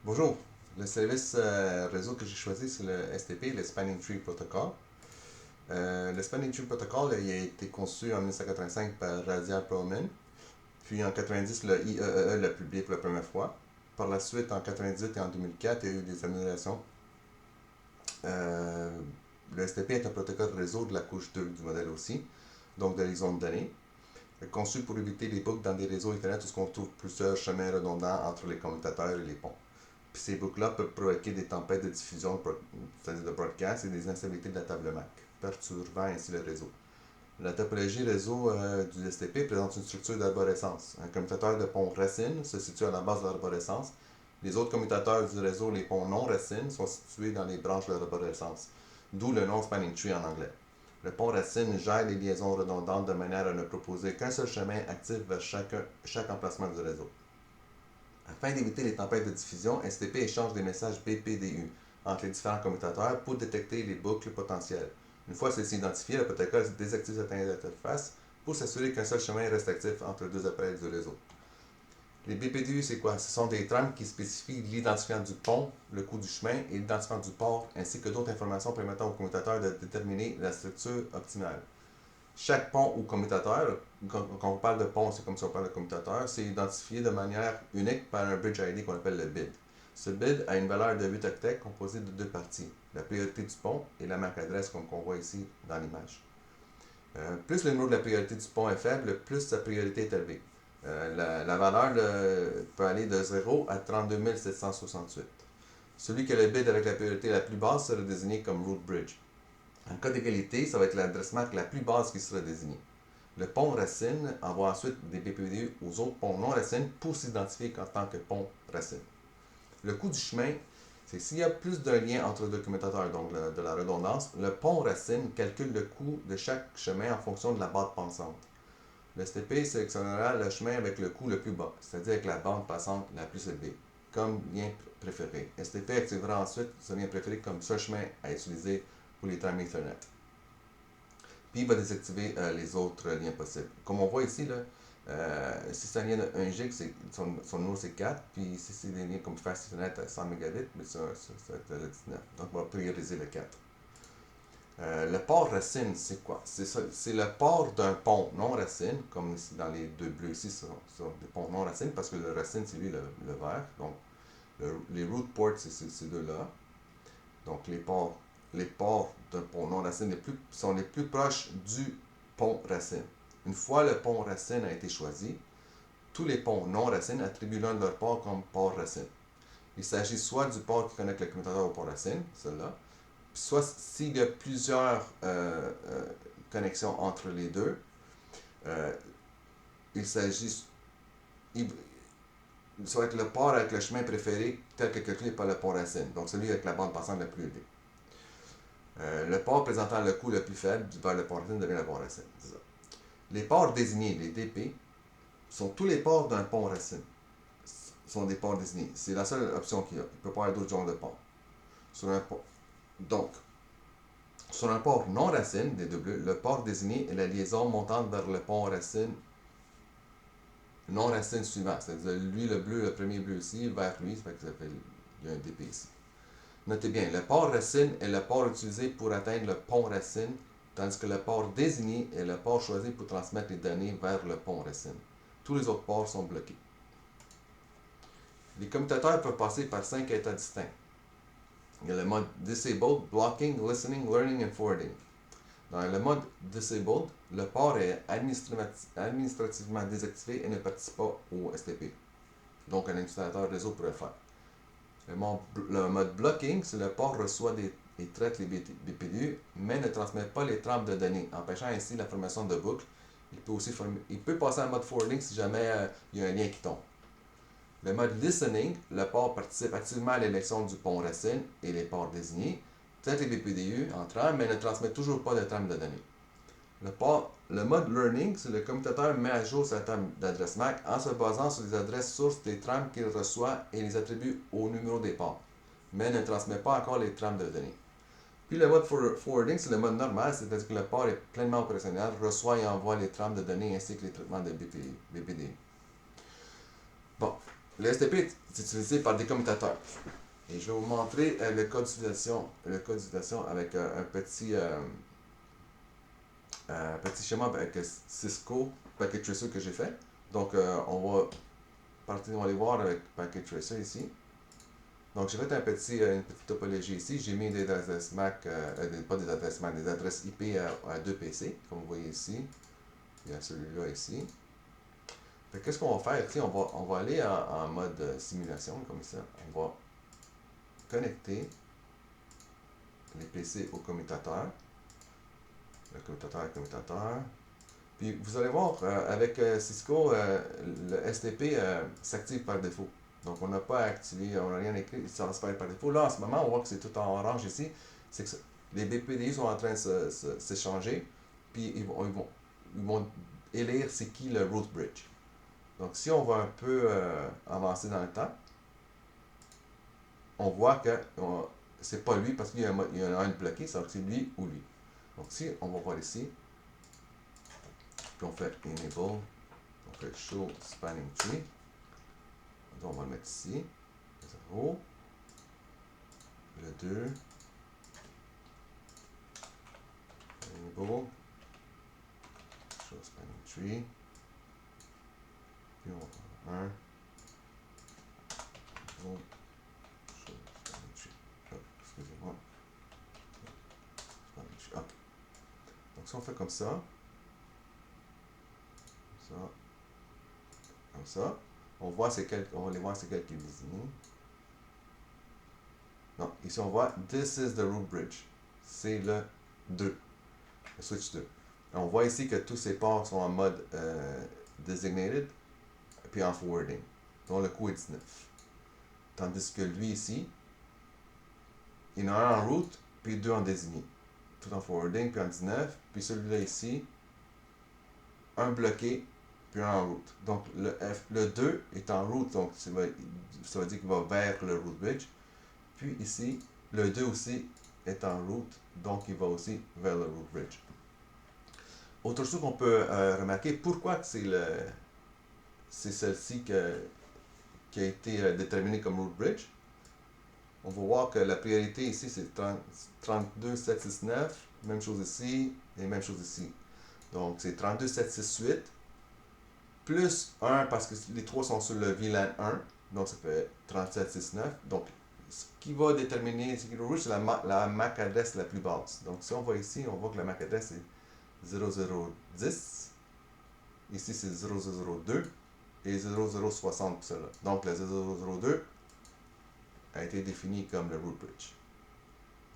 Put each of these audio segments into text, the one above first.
Bonjour, le service réseau que j'ai choisi, c'est le STP, le Spanning Tree Protocol. Le Spanning Tree Protocol, il a été conçu en 1985 par Radia Perlman, puis en 90, le IEEE l'a publié pour la première fois. Par la suite, en 98 et en 2004, il y a eu des améliorations. Euh, le STP est un protocole réseau de la couche 2 du modèle aussi, donc de l'horizon de données, conçu pour éviter les boucles dans des réseaux Internet où on trouve plusieurs chemins redondants entre les commutateurs et les ponts. Puis ces boucles-là peuvent provoquer des tempêtes de diffusion, c'est-à-dire de broadcast, et des instabilités de la table MAC, perturbant ainsi le réseau. La topologie réseau du STP présente une structure d'arborescence. Un commutateur de pont racine se situe à la base de l'arborescence. Les autres commutateurs du réseau, les ponts non racines, sont situés dans les branches de l'arborescence, d'où le nom spanning tree en anglais. Le pont racine gère les liaisons redondantes de manière à ne proposer qu'un seul chemin actif vers chaque emplacement du réseau. Afin d'éviter les tempêtes de diffusion, STP échange des messages BPDU entre les différents commutateurs pour détecter les boucles potentielles. Une fois celles-ci identifiées, le protocole désactive cette interface pour s'assurer qu'un seul chemin reste actif entre les deux appareils du réseau. Les BPDU, c'est quoi? Ce sont des trames qui spécifient l'identifiant du pont, le coût du chemin et l'identifiant du port, ainsi que d'autres informations permettant au commutateur de déterminer la structure optimale. Chaque pont ou commutateur, quand on parle de pont, c'est comme si on parle de commutateur, c'est identifié de manière unique par un bridge ID qu'on appelle le bid. Ce bid a une valeur de 8 octets composée de deux parties, la priorité du pont et la MAC adresse comme qu'on voit ici dans l'image. Plus le numéro de la priorité du pont est faible, plus sa priorité est élevée. La valeur peut aller de 0 à 32 768. Celui qui a le bid avec la priorité la plus basse sera désigné comme root bridge. En cas d'égalité, ça va être l'adresse MAC la plus basse qui sera désignée. Le pont racine envoie ensuite des BPD aux autres ponts non racines pour s'identifier en tant que pont racine. Le coût du chemin, c'est s'il y a plus d'un lien entre deux commutateurs, donc de la redondance, le pont racine calcule le coût de chaque chemin en fonction de la bande passante. Le STP sélectionnera le chemin avec le coût le plus bas, c'est-à-dire avec la bande passante la plus élevée, comme lien préféré. STP activera ensuite ce lien préféré comme seul chemin à utiliser pour les trames Ethernet. Puis il va désactiver les autres liens possibles. Comme on voit ici, là, si c'est un lien de 1 gig, son numéro c'est 4. Puis si c'est des liens comme Fast Ethernet à 100 mégabits, mais ça va être le 19. Donc on va prioriser le 4. Le port racine, c'est quoi? C'est le port d'un pont non racine, comme ici dans les deux bleus ici, ce sont des ponts non racines, parce que le racine, c'est lui le vert. Donc les root ports, c'est ces deux-là. Donc les ports d'un pont non racine sont les plus proches du pont racine. Une fois le pont racine a été choisi, tous les ponts non racines attribuent l'un de leurs ports comme port racine. Il s'agit soit du port qui connecte le commutateur au port racine, celui-là, soit s'il y a plusieurs connexions entre les deux, euh, il s'agit. Ça va être le port avec le chemin préféré tel que calculé par le pont racine, donc celui avec la bande passante la plus élevée. Le port présentant le coût le plus faible vers le port racine devient le port racine. Les ports désignés, les DP, sont tous les ports d'un pont racine. Sont des ports désignés. C'est la seule option qu'il y a. Il ne peut pas y avoir d'autres genres de ports. Sur un port. Donc, sur un port non racine, des deux bleus, le port désigné est la liaison montante vers le pont racine non racine suivant. C'est-à-dire, lui, le bleu, le premier bleu ici, vers lui, ça fait que ça fait, il y a un DP ici. Notez bien, le port racine est le port utilisé pour atteindre le pont racine, tandis que le port désigné est le port choisi pour transmettre les données vers le pont racine. Tous les autres ports sont bloqués. Les commutateurs peuvent passer par 5 états distincts. Il y a le mode Disabled, Blocking, Listening, Learning and Forwarding. Dans le mode Disabled, le port est administrativement désactivé et ne participe pas au STP. Donc un utilisateur réseau pourrait le faire. Le mode blocking, c'est le port reçoit et traite les BPDU, mais ne transmet pas les trames de données, empêchant ainsi la formation de boucles. Il peut passer en mode forwarding si jamais il y a un lien qui tombe. Le mode listening, le port participe activement à l'élection du pont racine et les ports désignés, traite les BPDU en trames, mais ne transmet toujours pas de trames de données. Le mode learning, c'est le commutateur met à jour sa trame d'adresse MAC en se basant sur les adresses sources des trames qu'il reçoit et les attribue au numéro des ports, mais ne transmet pas encore les trames de données. Puis le mode forwarding, c'est le mode normal, c'est-à-dire que le port est pleinement opérationnel, reçoit et envoie les trames de données ainsi que les traitements de BPD. Bon, le STP est utilisé par des commutateurs. Et je vais vous montrer le code d'utilisation avec un petit schéma avec Cisco Packet Tracer que j'ai fait. Donc, on va aller voir avec Packet Tracer ici. Donc, j'ai fait une petite topologie ici. J'ai mis des adresses MAC, pas des adresses MAC, des adresses IP à 2 PC, comme vous voyez ici. Il y a celui-là ici. Qu'est-ce qu'on va faire ici? On va aller en mode simulation, comme ça. On va connecter les PC au commutateur. Le commutateur. Puis vous allez voir, avec Cisco, le STP s'active par défaut. Donc on n'a pas activé, on n'a rien écrit, ça va se faire par défaut. Là, en ce moment, on voit que c'est tout en orange ici. C'est que les BPDI sont en train de s'échanger. Puis ils vont élire c'est qui le root bridge. Donc si on va un peu avancer dans le temps, on voit que c'est pas lui parce qu'il y a un bloqué, ça veut dire que c'est lui ou lui. Donc si on va voir ici, puis on fait enable, on fait show spanning tree. Donc on va le mettre ici, le 0, le 2, enable, show spanning tree, puis on va 1, enable, show spanning tree. Oh, excusez-moi. Spanning tree. Ok. Donc si on fait comme ça, comme ça, on va aller voir c'est quel qui est désigné. Non, ici on voit This is the root bridge. C'est le 2, le switch 2. On voit ici que tous ces ports sont en mode designated, puis en forwarding, dont le coût est 19. Tandis que lui ici, il y en a un en root, puis deux en désigné. Tout en forwarding, puis en 19. Puis celui-là ici, un bloqué, puis un en root. Donc le 2 est en root, donc ça veut dire qu'il va vers le root bridge. Puis ici, le 2 aussi est en root, donc il va aussi vers le root bridge. Autre chose qu'on peut remarquer, pourquoi c'est celle-ci qui a été déterminée comme root bridge. On va voir que la priorité ici, c'est 32769, même chose ici, et même chose ici. Donc, c'est 32768, plus 1, parce que les trois sont sur le VLAN 1, donc ça fait 3769. Donc, ce qui va déterminer ce qui est le root, c'est la MAC adresse la plus basse. Donc, si on va ici, on voit que la MAC adresse est 0010. Ici, c'est 0002 et 0060 pour cela. Donc, la 0002 a été défini comme le root bridge.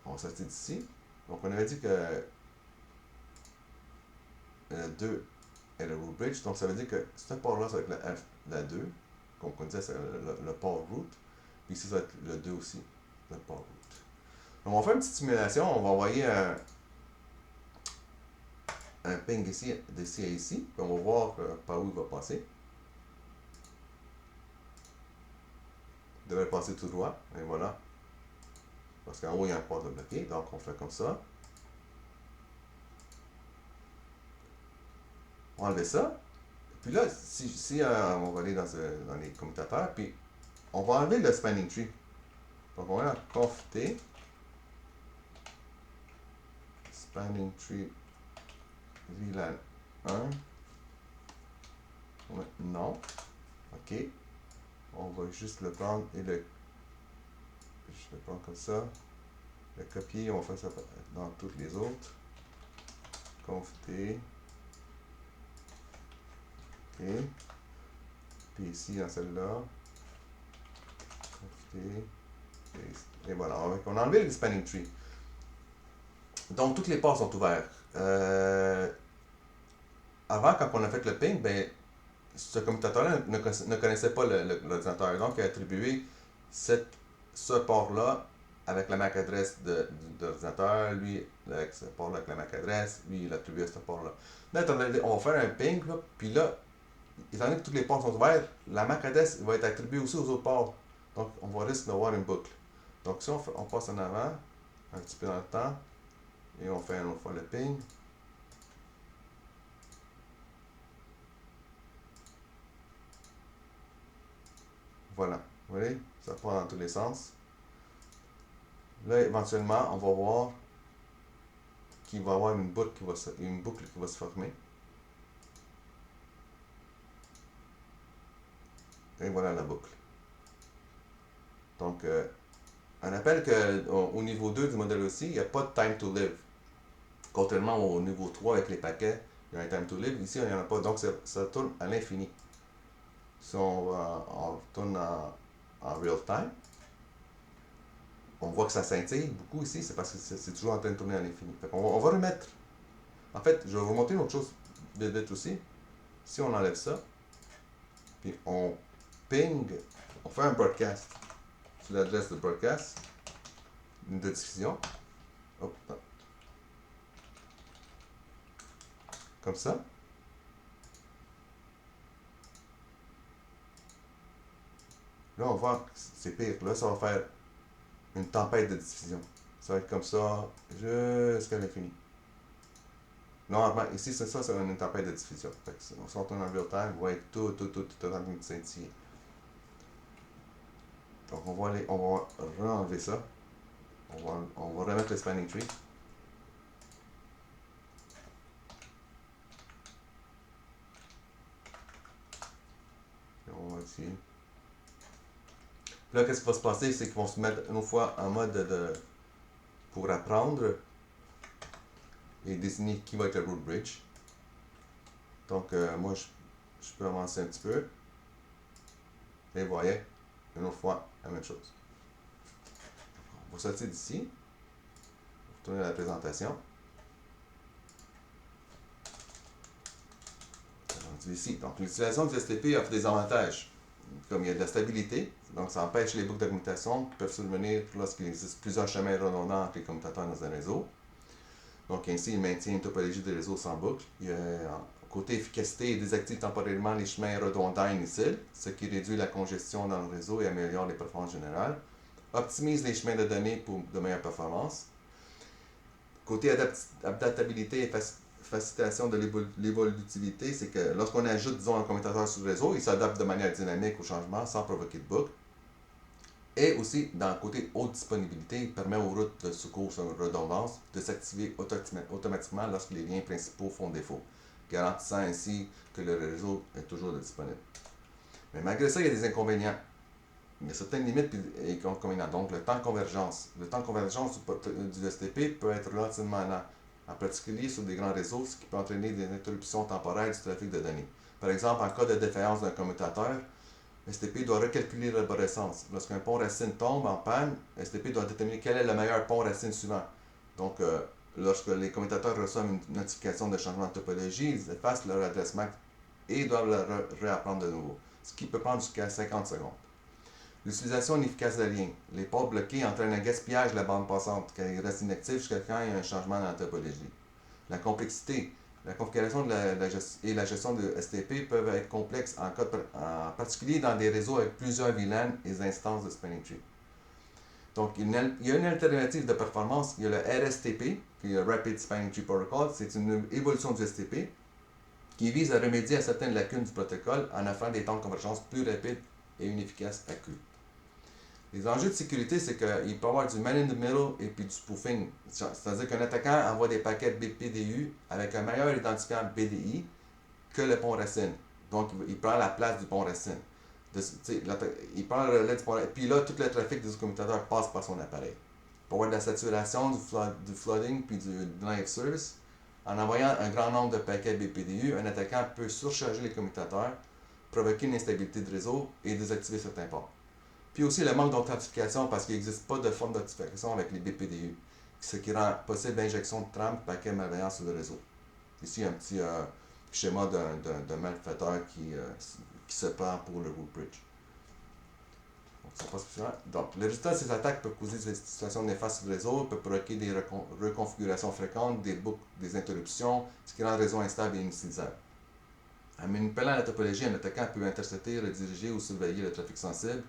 On va sortir d'ici. Donc, on avait dit que le 2 est le root bridge. Donc, ça veut dire que ce port-là, ça va être la 2. Comme on disait, c'est le port root. Puis ici, ça va être le 2 aussi, le port root. Donc, on va faire une petite simulation. On va envoyer un ping ici, d'ici à ici. Puis on va voir par où il va passer. Il devrait passer tout droit. Et voilà. Parce qu'en haut, il y a un port de bloqué. Donc, on fait comme ça. On va enlever ça. Puis là, si on va aller dans les commutateurs, puis on va enlever le spanning tree. Donc, on va aller en conf t, spanning tree VLAN 1. On va mettre non. OK. On va juste le prendre et je vais le prendre comme ça. Le copier, on va faire ça dans toutes les autres. Conf t. OK. Puis ici, dans celle-là. Conf t. Et voilà, on a enlevé le spanning tree. Donc, toutes les ports sont ouverts. Avant, quand on a fait le ping, ben, ce commutateur-là ne connaissait pas l'ordinateur. Donc, il a attribué ce port-là avec la MAC adresse de l'ordinateur, lui, avec ce port-là avec la MAC adresse, lui, il a attribué à ce port-là. Là, on va faire un ping, là, puis là, étant donné que tous les ports sont ouverts, la MAC adresse va être attribuée aussi aux autres ports. Donc, on va risquer d'avoir une boucle. Donc, si on passe en avant, un petit peu dans le temps, et on fait une autre fois le ping. Voilà. Vous voyez, ça part dans tous les sens. Là, éventuellement, on va voir qu'il va y avoir une boucle qui va se former. Et voilà la boucle. Donc, on rappelle qu'au niveau 2 du modèle aussi, il n'y a pas de time to live. Contrairement au niveau 3 avec les paquets, il y a un time to live. Ici, il n'y en a pas. Donc, ça tourne à l'infini. Si on tourne en real time, on voit que ça scintille beaucoup ici. C'est parce que c'est toujours en train de tourner à l'infini. On va remettre. En fait, je vais vous montrer une autre chose vite aussi. Si on enlève ça, puis on ping, on fait un broadcast sur l'adresse de broadcast de diffusion. Hop, comme ça. Là, on voit que c'est pire. Là, ça va faire une tempête de diffusion. Ça va être comme ça jusqu'à l'infini. Normalement, ici, c'est ça, c'est une tempête de diffusion. Fait que si on sort en real time, on va être tout en train de scintiller. Donc, on va re-enlever ça. On va remettre le spanning tree. Et on va essayer. Là, qu'est-ce qui va se passer? C'est qu'ils vont se mettre une fois en mode pour apprendre et désigner qui va être le root bridge. Donc, moi, je peux avancer un petit peu. Et vous voyez, une autre fois, la même chose. On va sortir d'ici. On va retourner à la présentation. Ici. Donc, l'utilisation du STP offre des avantages. Comme il y a de la stabilité, donc ça empêche les boucles de commutation qui peuvent survenir lorsqu'il existe plusieurs chemins redondants entre les commutateurs dans un réseau. Donc, ainsi, il maintient une topologie de réseau sans boucle. Côté efficacité, il désactive temporairement les chemins redondants inutiles, ce qui réduit la congestion dans le réseau et améliore les performances générales. Optimise les chemins de données pour de meilleures performances. Côté adaptabilité et facilitation de l'évolutivité, c'est que lorsqu'on ajoute, disons, un commutateur sur le réseau, il s'adapte de manière dynamique au changement sans provoquer de boucle. Et aussi, dans le côté haute disponibilité, il permet aux routes de secours sur redondance de s'activer automatiquement lorsque les liens principaux font défaut, garantissant ainsi que le réseau est toujours disponible. Mais malgré ça, il y a des inconvénients. Il y a certaines limites et inconvénients. Donc, le temps de convergence. Le temps de convergence du STP peut être relativement lent, en particulier sur des grands réseaux, ce qui peut entraîner des interruptions temporaires du trafic de données. Par exemple, en cas de défaillance d'un commutateur, STP doit recalculer l'arborescence. Lorsqu'un pont racine tombe en panne, STP doit déterminer quel est le meilleur pont racine suivant. Donc, lorsque les commutateurs reçoivent une notification de changement de topologie, ils effacent leur adresse MAC et doivent la réapprendre de nouveau, ce qui peut prendre jusqu'à 50 secondes. L'utilisation inefficace de liens. Les ports bloqués entraînent un gaspillage de la bande passante, car ils restent inactifs jusqu'à quand il y a un changement dans la topologie. La complexité. La configuration et la gestion de STP peuvent être complexes, en particulier dans des réseaux avec plusieurs VLAN et instances de spanning tree. Donc, il y a une alternative de performance. Il y a le RSTP, qui est le Rapid Spanning Tree Protocol. C'est une évolution du STP qui vise à remédier à certaines lacunes du protocole en offrant des temps de convergence plus rapides et une efficace accrue. Les enjeux de sécurité, c'est qu'il peut y avoir du man in the middle et puis du spoofing. C'est-à-dire qu'un attaquant envoie des paquets BPDU avec un meilleur identifiant BDI que le pont racine. Donc, il prend la place du pont racine. Il prend le relais du pont racine. Puis là, tout le trafic des commutateurs passe par son appareil. Pour avoir de la saturation, du flooding puis du denial of service, en envoyant un grand nombre de paquets BPDU, un attaquant peut surcharger les commutateurs, provoquer une instabilité de réseau et désactiver certains ports. Puis aussi le manque d'authentification parce qu'il n'existe pas de forme d'authentification avec les BPDU, ce qui rend possible l'injection de trames de paquets malveillants sur le réseau. Ici, un petit schéma d'un malfaiteur qui se prend pour le root bridge. Donc, le résultat de ces attaques peut causer des situations néfastes sur le réseau, peut provoquer des reconfigurations fréquentes, des boucles, des interruptions, ce qui rend le réseau instable et inutilisable. En manipulant la topologie, un attaquant peut intercepter, rediriger ou surveiller le trafic sensible.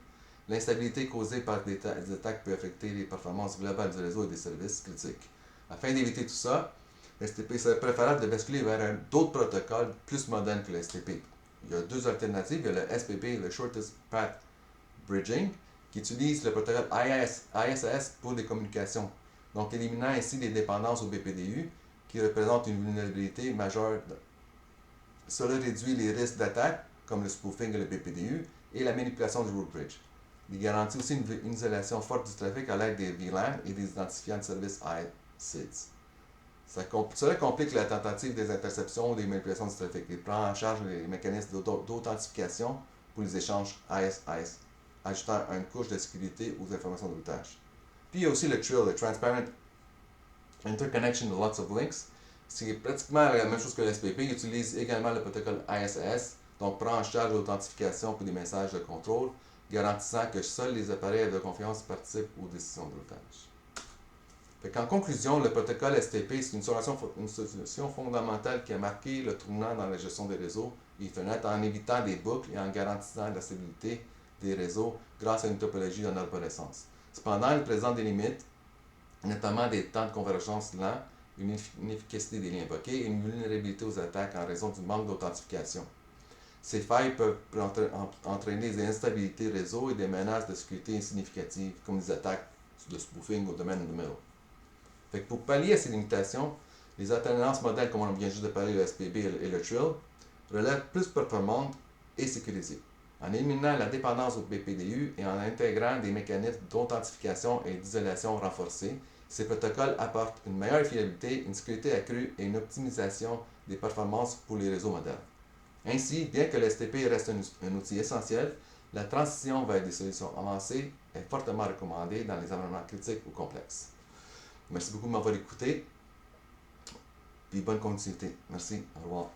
L'instabilité causée par des attaques peut affecter les performances globales du réseau et des services critiques. Afin d'éviter tout ça, STP serait préférable de basculer vers d'autres protocoles plus modernes que le STP. Il y a deux alternatives, il y a le SPP, le Shortest Path bridging, qui utilise le protocole ISS pour des communications, donc éliminant ainsi les dépendances au BPDU qui représentent une vulnérabilité majeure. Cela réduit les risques d'attaque, comme le spoofing et le BPDU, et la manipulation du root bridge. Il garantit aussi une isolation forte du trafic à l'aide des VLAN et des identifiants de service ISIDS. Cela complique la tentative des interceptions ou des manipulations du trafic et prend en charge les mécanismes d'authentification pour les échanges ISIS, ajoutant une couche de sécurité aux informations de routage. Puis il y a aussi le TRIL, le Transparent Interconnection de Lots of Links. C'est pratiquement la même chose que le SPP. Il utilise également le protocole ISS, donc prend en charge l'authentification pour des messages de contrôle, garantissant que seuls les appareils de confiance participent aux décisions de routage. En conclusion, le protocole STP, c'est une solution fondamentale qui a marqué le tournant dans la gestion des réseaux Ethernet en évitant des boucles et en garantissant la stabilité des réseaux grâce à une topologie en arborescence. Cependant, il présente des limites, notamment des temps de convergence lents, une inefficacité des liens invoqués et une vulnérabilité aux attaques en raison du manque d'authentification. Ces failles peuvent entraîner des instabilités réseau et des menaces de sécurité insignificatives, comme des attaques de spoofing au domaine numéro. Pour pallier à ces limitations, les alternances modèles, comme on vient juste de parler, le SPB et le TRIL, relèvent plus performantes et sécurisées. En éliminant la dépendance au BPDU et en intégrant des mécanismes d'authentification et d'isolation renforcés, ces protocoles apportent une meilleure fiabilité, une sécurité accrue et une optimisation des performances pour les réseaux modernes. Ainsi, bien que le STP reste un outil essentiel, la transition vers des solutions avancées est fortement recommandée dans les environnements critiques ou complexes. Merci beaucoup de m'avoir écouté, puis bonne continuité. Merci, au revoir.